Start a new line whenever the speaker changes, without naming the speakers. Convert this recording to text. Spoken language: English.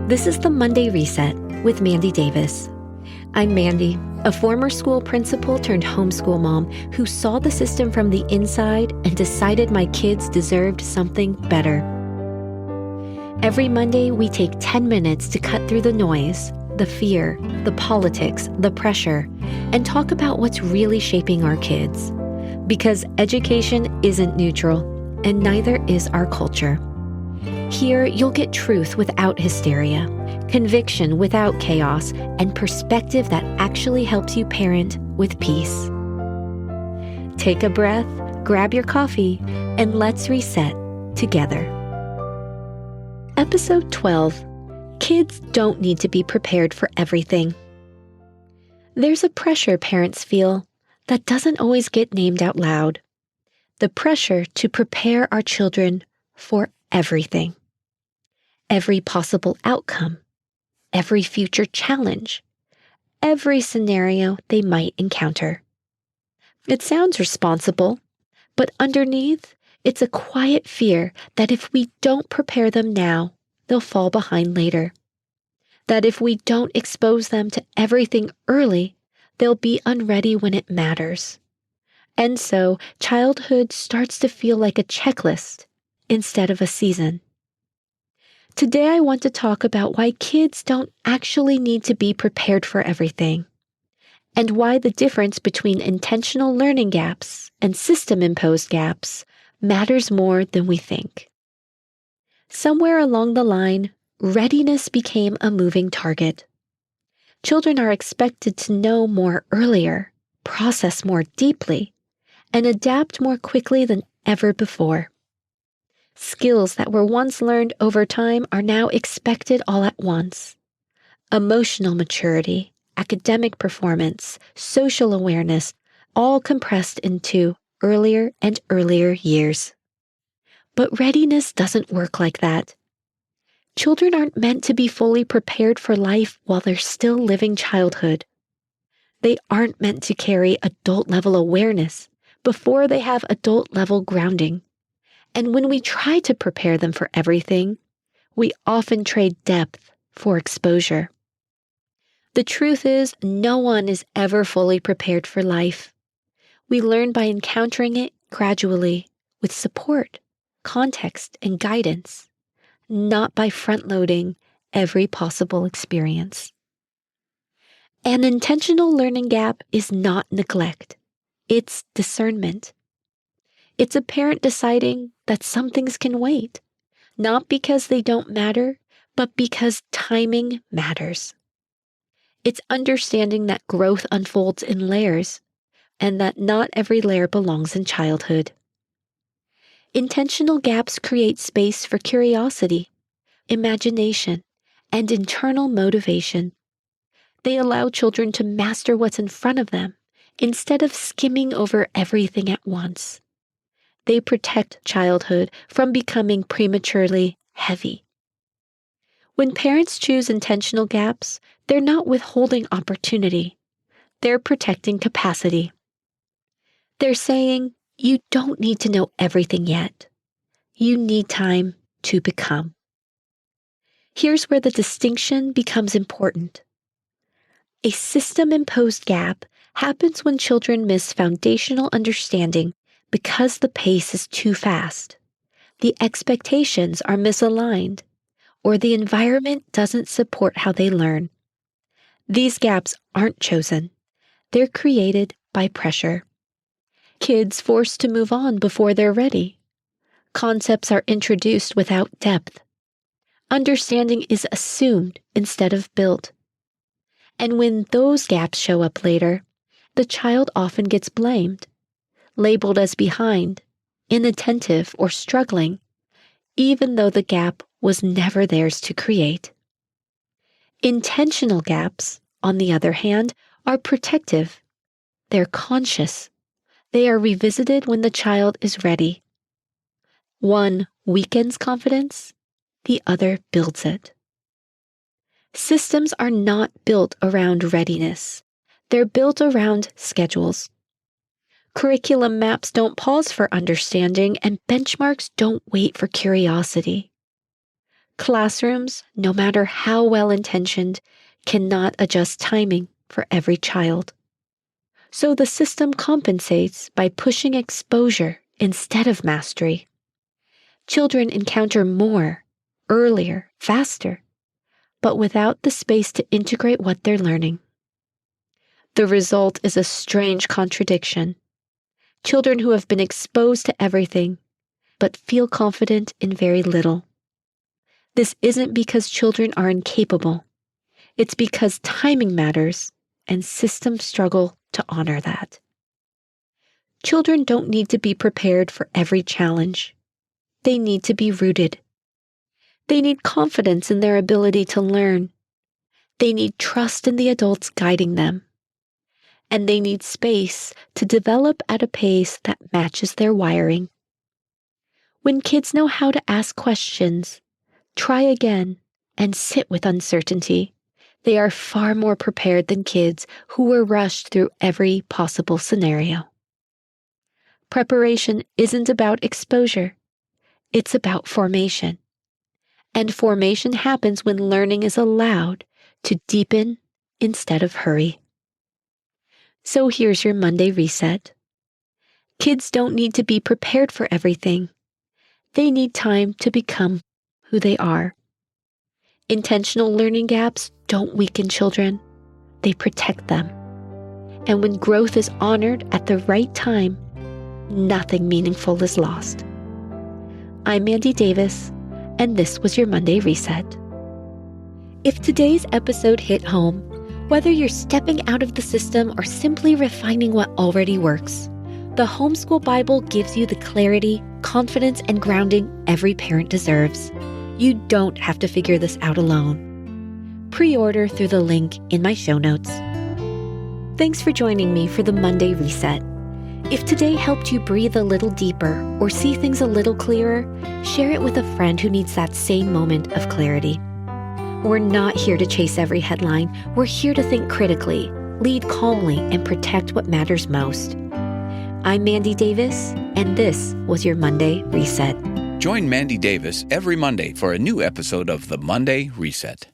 This is the Monday Reset with Mandy Davis. I'm Mandy, a former school principal turned homeschool mom who saw the system from the inside and decided my kids deserved something better. Every Monday, we take 10 minutes to cut through the noise, the fear, the politics, the pressure, and talk about what's really shaping our kids. Because education isn't neutral, and neither is our culture. Here, you'll get truth without hysteria, conviction without chaos, and perspective that actually helps you parent with peace. Take a breath, grab your coffee, and let's reset together. Episode 12. Kids don't need to be prepared for everything. There's a pressure parents feel that doesn't always get named out loud. The pressure to prepare our children for everything. Every possible outcome, every future challenge, every scenario they might encounter. It sounds responsible, but underneath, it's a quiet fear that if we don't prepare them now, they'll fall behind later. That if we don't expose them to everything early, they'll be unready when it matters. And so, childhood starts to feel like a checklist instead of a season. Today, I want to talk about why kids don't actually need to be prepared for everything, and why the difference between intentional learning gaps and system-imposed gaps matters more than we think. Somewhere along the line, readiness became a moving target. Children are expected to know more earlier, process more deeply, and adapt more quickly than ever before. Skills that were once learned over time are now expected all at once. Emotional maturity, academic performance, social awareness, all compressed into earlier and earlier years. But readiness doesn't work like that. Children aren't meant to be fully prepared for life while they're still living childhood. They aren't meant to carry adult-level awareness before they have adult-level grounding. And when we try to prepare them for everything, we often trade depth for exposure. The truth is, no one is ever fully prepared for life. We learn by encountering it gradually, with support, context, and guidance, not by front-loading every possible experience. An intentional learning gap is not neglect. It's discernment. It's a parent deciding that some things can wait, not because they don't matter, but because timing matters. It's understanding that growth unfolds in layers, and that not every layer belongs in childhood. Intentional gaps create space for curiosity, imagination, and internal motivation. They allow children to master what's in front of them instead of skimming over everything at once. They protect childhood from becoming prematurely heavy. When parents choose intentional gaps, they're not withholding opportunity. They're protecting capacity. They're saying, you don't need to know everything yet. You need time to become. Here's where the distinction becomes important. A system-imposed gap happens when children miss foundational understanding because the pace is too fast, the expectations are misaligned, or the environment doesn't support how they learn. These gaps aren't chosen. They're created by pressure. Kids forced to move on before they're ready. Concepts are introduced without depth. Understanding is assumed instead of built. And when those gaps show up later, the child often gets blamed, labeled as behind, inattentive, or struggling, even though the gap was never theirs to create. Intentional gaps, on the other hand, are protective. They're conscious. They are revisited when the child is ready. One weakens confidence, the other builds it. Systems are not built around readiness. They're built around schedules. Curriculum maps don't pause for understanding, and benchmarks don't wait for curiosity. Classrooms, no matter how well-intentioned, cannot adjust timing for every child. So the system compensates by pushing exposure instead of mastery. Children encounter more, earlier, faster, but without the space to integrate what they're learning. The result is a strange contradiction. Children who have been exposed to everything, but feel confident in very little. This isn't because children are incapable. It's because timing matters, and systems struggle to honor that. Children don't need to be prepared for every challenge. They need to be rooted. They need confidence in their ability to learn. They need trust in the adults guiding them. And they need space to develop at a pace that matches their wiring. When kids know how to ask questions, try again, and sit with uncertainty, they are far more prepared than kids who were rushed through every possible scenario. Preparation isn't about exposure. It's about formation. And formation happens when learning is allowed to deepen instead of hurry. So here's your Monday reset. Kids don't need to be prepared for everything. They need time to become who they are. Intentional learning gaps don't weaken children. They protect them. And when growth is honored at the right time, nothing meaningful is lost. I'm Mandy Davis, and this was your Monday Reset. If today's episode hit home, whether you're stepping out of the system or simply refining what already works, the Homeschool Bible gives you the clarity, confidence, and grounding every parent deserves. You don't have to figure this out alone. Pre-order through the link in my show notes. Thanks for joining me for the Monday Reset. If today helped you breathe a little deeper or see things a little clearer, share it with a friend who needs that same moment of clarity. We're not here to chase every headline. We're here to think critically, lead calmly, and protect what matters most. I'm Mandy Davis, and this was your Monday Reset.
Join Mandy Davis every Monday for a new episode of the Monday Reset.